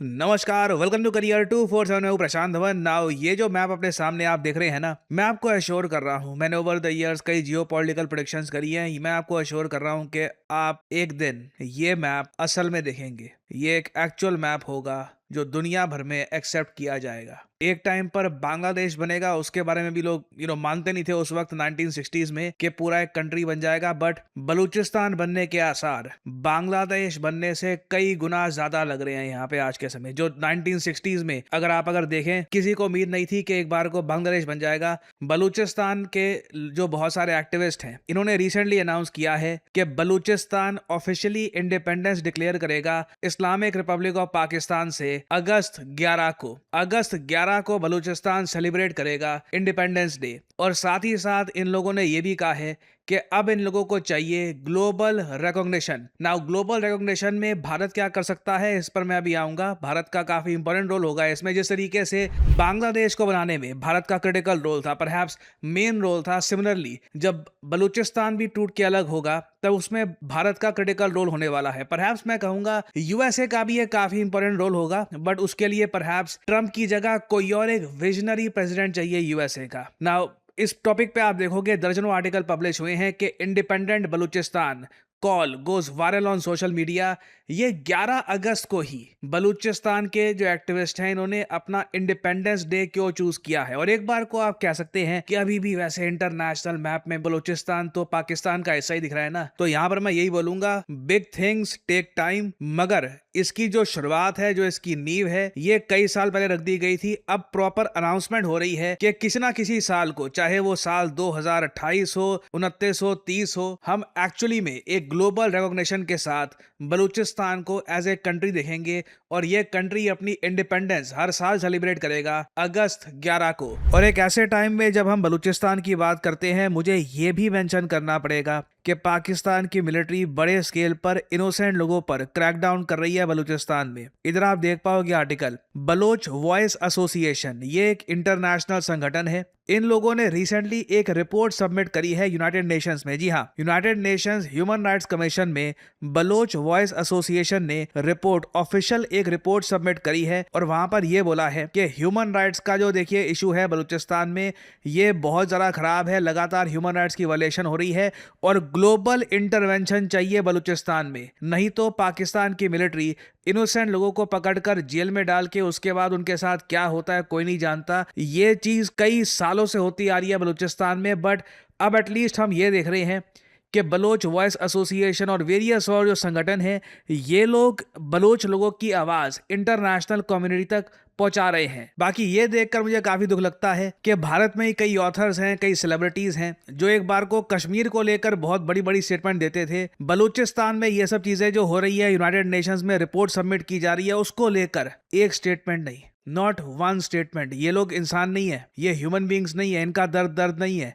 नमस्कार, welcome to career 247। मैं हूं प्रशांत धवन। नाउ ये जो मैप अपने सामने आप देख रहे हैं ना, मैं आपको अश्योर कर रहा हूं, मैंने ओवर द इयर्स कई जियो पॉलिटिकल प्रोडिक्शंस करी हैं। मैं आपको अश्योर कर रहा हूं कि आप एक दिन ये मैप असल में देखेंगे। ये एक एक्चुअल मैप होगा जो दुनिया भर में एक्सेप्ट किया जाएगा। एक टाइम पर बांग्लादेश बनेगा, उसके बारे में भी लोग मानते नहीं थे उस वक्त 1960s में कि पूरा एक कंट्री बन जाएगा। बट बलूचिस्तान बनने के आसार बांग्लादेश बनने से कई गुना ज्यादा लग रहे हैं यहाँ पे आज के समय। जो 1960s में अगर देखें, किसी को उम्मीद नहीं थी कि एक बार को बांग्लादेश बन जाएगा। बलूचिस्तान के जो बहुत सारे एक्टिविस्ट हैं, इन्होंने रिसेंटली अनाउंस किया है कि बलूचिस्तान ऑफिशियली इंडिपेंडेंस डिक्लेयर करेगा इस्लामिक रिपब्लिक ऑफ पाकिस्तान से। अगस्त 11 को बलूचिस्तान सेलिब्रेट करेगा इंडिपेंडेंस डे। और साथ ही साथ इन लोगों ने यह भी कहा है कि अब इन लोगों को चाहिए global recognition. Now global recognition में भारत क्या कर सकता है, इस पर मैं अभी आऊंगा। भारत का काफी इंपॉर्टेंट रोल होगा इसमें। जिस तरीके से बांग्लादेश को बनाने में भारत का क्रिटिकल रोल था, परहैप्स मेन रोल था, सिमिलरली जब बलूचिस्तान भी टूट के अलग होगा तब उसमें भारत का क्रिटिकल रोल होने वाला है। परहैप्स मैं कहूंगा यूएसए का भी एक काफी इंपॉर्टेंट रोल होगा, बट उसके लिए परहैप्स ट्रंप की जगह कोई और एक विजनरी प्रेसिडेंट चाहिए यूएसए का। नाउ इस टॉपिक पे आप देखोगे दर्जनों आर्टिकल पब्लिश हुए हैं कि independent Balochistan call goes viral on social media. ये 11 अगस्त को ही बलूचिस्तान के जो एक्टिविस्ट हैं, इन्होंने अपना इंडिपेंडेंस डे क्यों चूज किया है। और एक बार को आप कह सकते हैं कि अभी भी वैसे इंटरनेशनल मैप में बलूचिस्तान तो पाकिस्तान का हिस्सा ही दिख रहा है ना। तो यहां पर मैं यही बोलूंगा, बिग थिंग्स टेक टाइम, मगर इसकी जो शुरुआत है, जो इसकी नींव है, ये कई साल पहले रख दी गई थी। अब प्रॉपर अनाउंसमेंट हो रही है कि किसी ना किसी साल को, चाहे वो साल 2028 हो, 29 हो, 30 हो, हम एक्चुअली में एक ग्लोबल रिकॉग्निशन के साथ बलूचिस्तान को एज ए कंट्री देखेंगे। और ये कंट्री अपनी इंडिपेंडेंस हर साल सेलिब्रेट करेगा अगस्त 11 को। और एक ऐसे टाइम में जब हम बलूचिस्तान की बात करते हैं, मुझे ये भी मेंशन करना पड़ेगा कि पाकिस्तान की मिलिट्री बड़े स्केल पर इनोसेंट लोगों पर क्रैकडाउन कर रही है बलूचिस्तान में। इधर आप देख पाओगे आर्टिकल, बलोच वॉइस एसोसिएशन, ये एक इंटरनेशनल संगठन है। इन लोगों ने रिसेंटली एक रिपोर्ट सबमिट करी है यूनाइटेड नेशंस में। जी हाँ, United Nations human rights commission में बलोच वॉइस एसोसिएशन ने रिपोर्ट, ऑफिशियल एक रिपोर्ट सबमिट करी है। और वहां पर यह बोला है कि ह्यूमन राइट्स का जो देखिए इशू है बलूचिस्तान में, ये बहुत ज्यादा खराब है। लगातार ह्यूमन राइट्स की वायलेशन हो रही है और ग्लोबल इंटरवेंशन चाहिए बलूचिस्तान में। नहीं तो पाकिस्तान की मिलिट्री इनोसेंट लोगों को पकड़कर जेल में डाल के उसके बाद उनके साथ क्या होता है कोई नहीं जानता। ये चीज कई सालों से होती आ रही है बलूचिस्तान में। बट अब एटलीस्ट हम ये देख रहे हैं कि बलोच वॉइस एसोसिएशन और वेरियस और जो संगठन है, ये लोग बलोच लोगों की आवाज इंटरनेशनल कम्युनिटी तक पहुंचा रहे हैं। बाकी ये देखकर मुझे काफी दुख लगता है कि भारत में ही कई ऑथर्स हैं, कई सेलिब्रिटीज हैं, जो एक बार को कश्मीर को लेकर बहुत बड़ी बड़ी स्टेटमेंट देते थे। बलूचिस्तान में ये सब चीजें जो हो रही है, यूनाइटेड नेशंस में रिपोर्ट सबमिट की जा रही है, उसको लेकर एक स्टेटमेंट नहीं, नॉट वन स्टेटमेंट। ये लोग इंसान नहीं है, ये ह्यूमन बींग्स नहीं है, इनका दर्द नहीं है।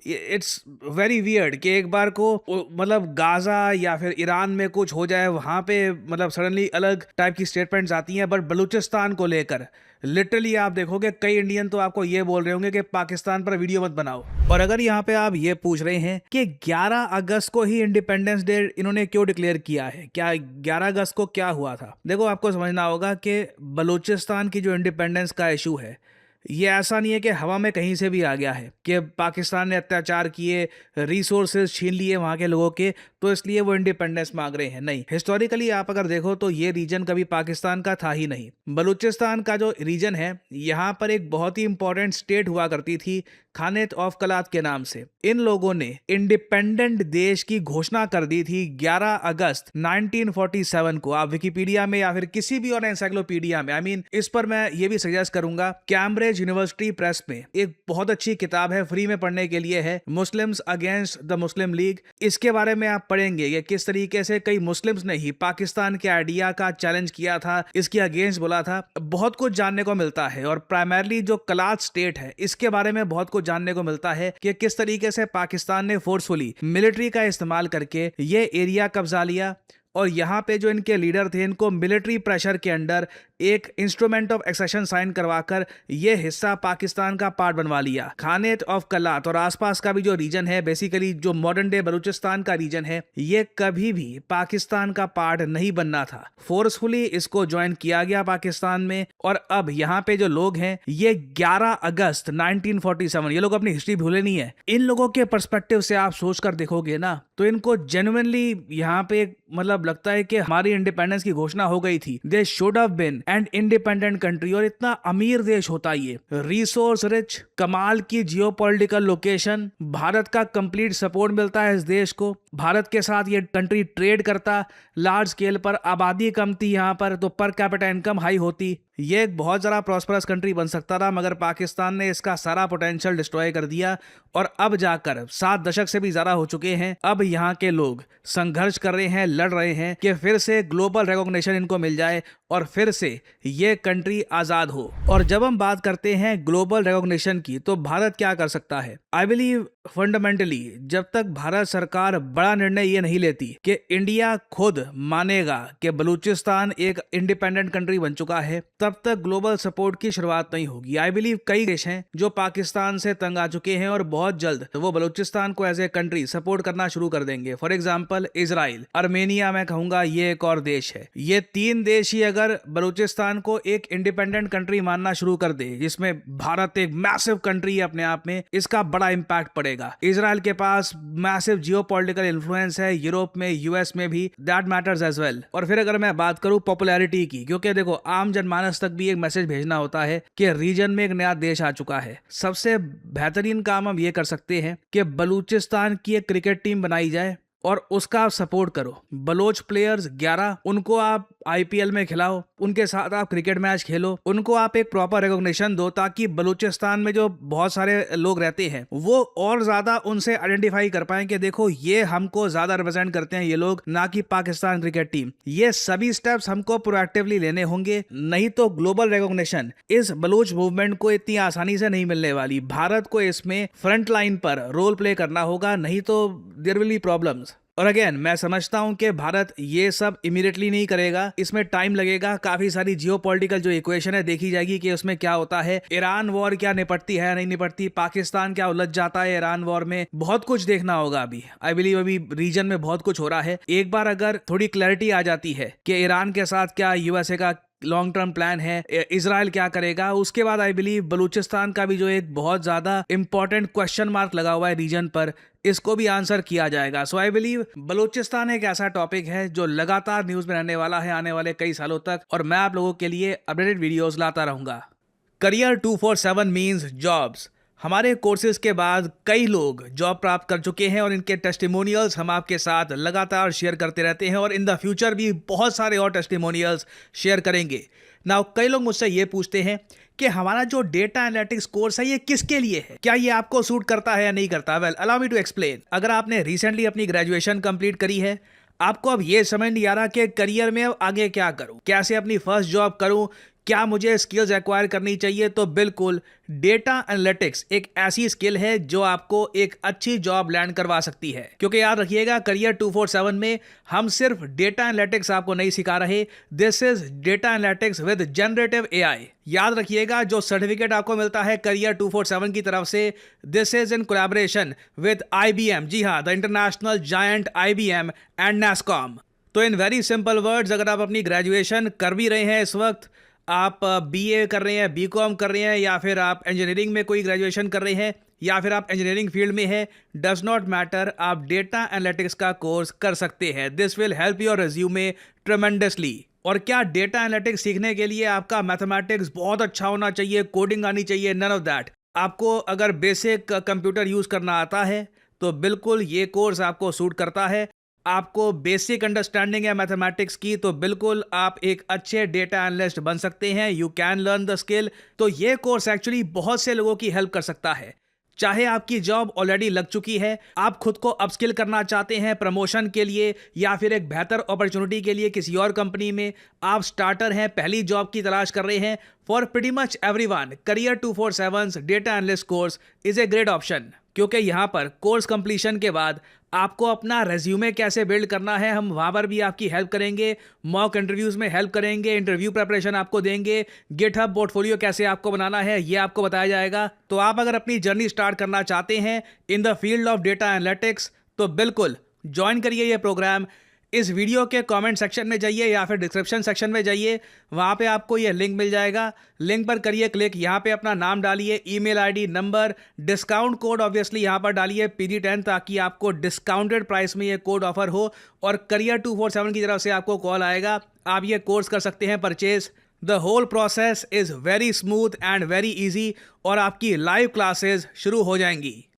इट्स वेरी वियर्ड कि एक बार को मतलब गाजा या फिर ईरान में कुछ हो जाए, वहां पे मतलब सडनली अलग टाइप की स्टेटमेंट्स आती हैं। बट बलूचिस्तान को लेकर लिटरली आप देखोगे कई इंडियन तो आपको ये बोल रहे होंगे कि पाकिस्तान पर वीडियो मत बनाओ। और अगर यहाँ पे आप ये पूछ रहे हैं कि 11 अगस्त को ही इंडिपेंडेंस डे इन्होंने क्यों डिक्लेयर किया है, क्या 11 अगस्त को क्या हुआ था, देखो आपको समझना होगा कि बलूचिस्तान की जो इंडिपेंडेंस का इशू है, ये ऐसा नहीं है कि हवा में कहीं से भी आ गया है कि पाकिस्तान ने अत्याचार किए, रिसोर्सेज छीन लिए वहां के लोगों के, तो इसलिए वो इंडिपेंडेंस मांग रहे हैं। नहीं, हिस्टोरिकली आप अगर देखो तो ये रीजन कभी पाकिस्तान का था ही नहीं। बलूचिस्तान का जो रीजन है, यहाँ पर एक बहुत ही इंपॉर्टेंट स्टेट हुआ करती थी, खानेत ऑफ कलात के नाम से। इन लोगों ने इंडिपेंडेंट देश की घोषणा कर दी थी 11 अगस्त 1947 को। आप विकिपीडिया में या फिर किसी भी और एनसाइक्लोपीडिया में, इस पर मैं ये भी सजेस्ट करूंगा, कैम्ब्रिज यूनिवर्सिटी प्रेस में एक बहुत अच्छी किताब है, फ्री में पढ़ने के लिए है, Muslims against the Muslim league. इसके बारे में आप पढ़ेंगे कि किस तरीके से कई मुस्लिम्स ने ही पाकिस्तान के आइडिया का चैलेंज किया था, इसके अगेंस्ट बोला था। बहुत कुछ जानने को मिलता है। और प्राइमरली जो कलात स्टेट है, इसके बारे में बहुत कुछ जानने को मिलता है कि किस तरीके से पाकिस्तान ने फोर्सफुली मिलिट्री का इस्तेमाल करके ये एरिया कब्जा लिया। और यहाँ पे जो इनके लीडर थे, इनको मिलिट्री प्रेशर के अंडर एक इंस्ट्रूमेंट ऑफ एक्सेशन साइन करवाकर ये हिस्सा पाकिस्तान का पार्ट बनवा लिया। खानेत ऑफ कलात और आसपास का भी जो रीजन है, बेसिकली जो मॉडर्न डे बलूचिस्तान का रीजन है, ये कभी भी पाकिस्तान का पार्ट नहीं बनना था। फोर्सफुली इसको ज्वाइन किया गया पाकिस्तान में, और अब यहाँ पे जो लोग हैं ये 11 अगस्त 1947, ये लोग अपनी हिस्ट्री भूले नहीं है। इन लोगों के पर्सपेक्टिव से आप सोच कर देखोगे ना तो इनको जेन्युइनली यहाँ पे मतलब लगता है कि हमारी इंडिपेंडेंस की घोषणा हो गई थी। They should have been an independent country. और इतना अमीर देश होता ये, रिसोर्स रिच, कमाल की जियोपॉलिटिकल लोकेशन, भारत का कंप्लीट सपोर्ट मिलता है इस देश को। भारत के साथ ये कंट्री ट्रेड करता लार्ज स्केल पर, आबादी कम थी यहाँ पर तो पर कैपिटा इनकम हाई होती। ये एक बहुत ज़्यादा प्रॉस्परस कंट्री बन सकता था, मगर पाकिस्तान ने इसका सारा पोटेंशियल डिस्ट्रॉय कर दिया। और अब जाकर 7 दशक से भी ज़्यादा हो चुके हैं, अब यहाँ के लोग संघर्ष कर रहे हैं, लड़ रहे हैं कि फिर से ग्लोबल रिकॉग्निशन इनको मिल जाए और फिर से ये कंट्री आज़ाद हो। और जब हम बात करते हैं ग्लोबल रिकॉग्निशन की, तो भारत क्या कर सकता है? आई बिलीव फंडामेंटली जब तक भारत सरकार बड़ा निर्णय ये नहीं लेती कि इंडिया खुद मानेगा कि बलूचिस्तान एक इंडिपेंडेंट कंट्री बन चुका है, तब तक ग्लोबल सपोर्ट की शुरुआत नहीं होगी। आई बिलीव कई देश हैं जो पाकिस्तान से तंग आ चुके हैं और बहुत जल्द वो बलूचिस्तान को एज ए कंट्री सपोर्ट करना शुरू कर देंगे। फॉर एग्जाम्पल इजराइल, अर्मेनिया, मैं कहूंगा ये एक और देश है। ये 3 देश ही अगर बलूचिस्तान को एक इंडिपेंडेंट कंट्री मानना शुरू कर दे, जिसमें भारत एक मैसिव कंट्री है अपने आप में, इसका बड़ा इंपैक्ट पड़ेगा। इजराइल के पास मैसिव जियोपॉलिटिकल इन्फ्लुएंस है यूरोप में, यूएस में भी, दैट मैटर्स एज वेल। और फिर अगर मैं बात करूं पॉपुलैरिटी की, क्योंकि देखो आम जनमानस तक भी एक मैसेज भेजना होता है कि रीजन में एक नया देश आ चुका है। सबसे बेहतरीन काम हम ये कर सकते हैं कि बलूचिस्तान की एक क्रिकेट टीम बनाई जाए और उसका आप सपोर्ट करो। बलोच प्लेयर्स 11, उनको आप आईपीएल में खिलाओ, उनके साथ आप क्रिकेट मैच खेलो, उनको आप एक प्रॉपर रिकॉग्निशन दो, ताकि बलूचिस्तान में जो बहुत सारे लोग रहते हैं वो और ज्यादा उनसे आइडेंटिफाई कर पाएं कि देखो ये हमको ज्यादा रिप्रेजेंट करते हैं ये लोग, ना कि पाकिस्तान क्रिकेट टीम। ये सभी स्टेप्स हमको प्रोएक्टिवली लेने होंगे, नहीं तो ग्लोबल रिकॉग्निशन इस बलूच मूवमेंट को इतनी आसानी से नहीं मिलने वाली। भारत को इसमें फ्रंट लाइन पर रोल प्ले करना होगा, नहीं तो देयर विल बी प्रॉब्लम्स। और अगेन मैं समझता हूं कि भारत ये सब इमीडिएटली नहीं करेगा, इसमें टाइम लगेगा। काफी सारी जियोपॉलिटिकल जो इक्वेशन है देखी जाएगी कि उसमें क्या होता है, ईरान वॉर क्या निपटती है नहीं निपटती, पाकिस्तान क्या उलझ जाता है ईरान वॉर में, बहुत कुछ देखना होगा अभी। आई बिलीव अभी रीजन में बहुत कुछ हो रहा है। एक बार अगर थोड़ी क्लैरिटी आ जाती है कि ईरान के साथ क्या यूएसए का लॉन्ग टर्म प्लान है, इजराइल क्या करेगा, उसके बाद आई बिलीव बलूचिस्तान का भी जो एक बहुत ज्यादा इंपॉर्टेंट क्वेश्चन मार्क लगा हुआ है रीजन पर, इसको भी आंसर किया जाएगा। सो आई बिलीव बलूचिस्तान एक ऐसा टॉपिक है जो लगातार न्यूज में रहने वाला है आने वाले कई सालों तक, और मैं आप लोगों के लिए अपडेटेड वीडियोस लाता रहूंगा। Career 247 means jobs. हमारे कोर्सेज के बाद कई लोग जॉब प्राप्त कर चुके हैं और इनके टेस्टिमोनियल्स हम आपके साथ लगातार शेयर करते रहते हैं, और इन द फ्यूचर भी बहुत सारे और टेस्टिमोनियल्स शेयर करेंगे। नाउ कई लोग मुझसे ये पूछते हैं कि हमारा जो डेटा एनालिटिक्स कोर्स है ये किसके लिए है, क्या ये आपको सूट करता है या नहीं करता। Well allow me to explain. अगर आपने रिसेंटली अपनी ग्रेजुएशन कंप्लीट करी है, आपको अब ये समझ नहीं आ रहा कि करियर में अब आगे क्या करूं, कैसे अपनी फर्स्ट जॉब करूं, क्या मुझे स्किल्स एक्वायर करनी चाहिए, तो बिल्कुल डेटा एनालिटिक्स एक ऐसी स्किल है जो आपको एक अच्छी जॉब लैंड करवा सकती है। क्योंकि याद रखिएगा करियर 247 में हम सिर्फ डेटा एनालिटिक्स आपको नहीं सिखा रहे, this is data analytics with generative AI. याद रखिएगा जो सर्टिफिकेट आपको मिलता है करियर 247 की तरफ से, this is in collaboration with IBM, जी हाँ, the international giant IBM and NASSCOM। तो इन वेरी सिंपल वर्ड्स, अगर आप अपनी ग्रेजुएशन कर भी रहे हैं इस वक्त, आप BA कर रहे हैं, BCom कर रहे हैं, या फिर आप इंजीनियरिंग में कोई ग्रेजुएशन कर रहे हैं, या फिर आप इंजीनियरिंग फील्ड में हैं, डज नॉट मैटर, आप डेटा एनालिटिक्स का कोर्स कर सकते हैं। This will help your resume tremendously. और क्या डेटा एनालिटिक्स सीखने के लिए आपका मैथमेटिक्स बहुत अच्छा होना चाहिए, कोडिंग आनी चाहिए? None of that. आपको अगर बेसिक कंप्यूटर यूज करना आता है तो बिल्कुल ये कोर्स आपको सूट करता है। आपको बेसिक अंडरस्टैंडिंग है मैथमेटिक्स की, तो बिल्कुल आप एक अच्छे डेटा एनालिस्ट बन सकते हैं। You can learn the skill. तो ये कोर्स एक्चुअली बहुत से लोगों की हेल्प कर सकता है। चाहे आपकी जॉब ऑलरेडी लग चुकी है, आप खुद को अपस्किल करना चाहते हैं प्रमोशन के लिए, या फिर एक बेहतर अपॉर्चुनिटी के लिए किसी और कंपनी में, आप स्टार्टर हैं, पहली जॉब की तलाश कर रहे हैं, for pretty much everyone career 247 data analyst course is a great option. क्योंकि यहाँ पर कोर्स कंप्लीशन के बाद आपको अपना रेज्यूमे कैसे बिल्ड करना है, हम वहाँ पर भी आपकी हेल्प करेंगे। मॉक इंटरव्यूज़ में हेल्प करेंगे, इंटरव्यू प्रिपरेशन आपको देंगे। गिटहब पोर्टफोलियो कैसे आपको बनाना है, ये आपको बताया जाएगा। तो आप अगर अपनी जर्नी स्टार्ट करना चाहते हैं in the field of data analytics, तो बिल्कुल ज्वाइन करिए ये प्रोग्राम। इस वीडियो के कमेंट सेक्शन में जाइए या फिर डिस्क्रिप्शन सेक्शन में जाइए, वहाँ पे आपको ये लिंक मिल जाएगा। लिंक पर करिए क्लिक, यहाँ पे अपना नाम डालिए, email ID, number, discount code obviously यहाँ पर डालिए PD10, ताकि आपको डिस्काउंटेड प्राइस में ये कोड ऑफर हो और करियर 247 की तरफ से आपको कॉल आएगा। आप ये कोर्स कर सकते हैं purchase. The whole process is very smooth and very easy और आपकी लाइव क्लासेज शुरू हो जाएंगी।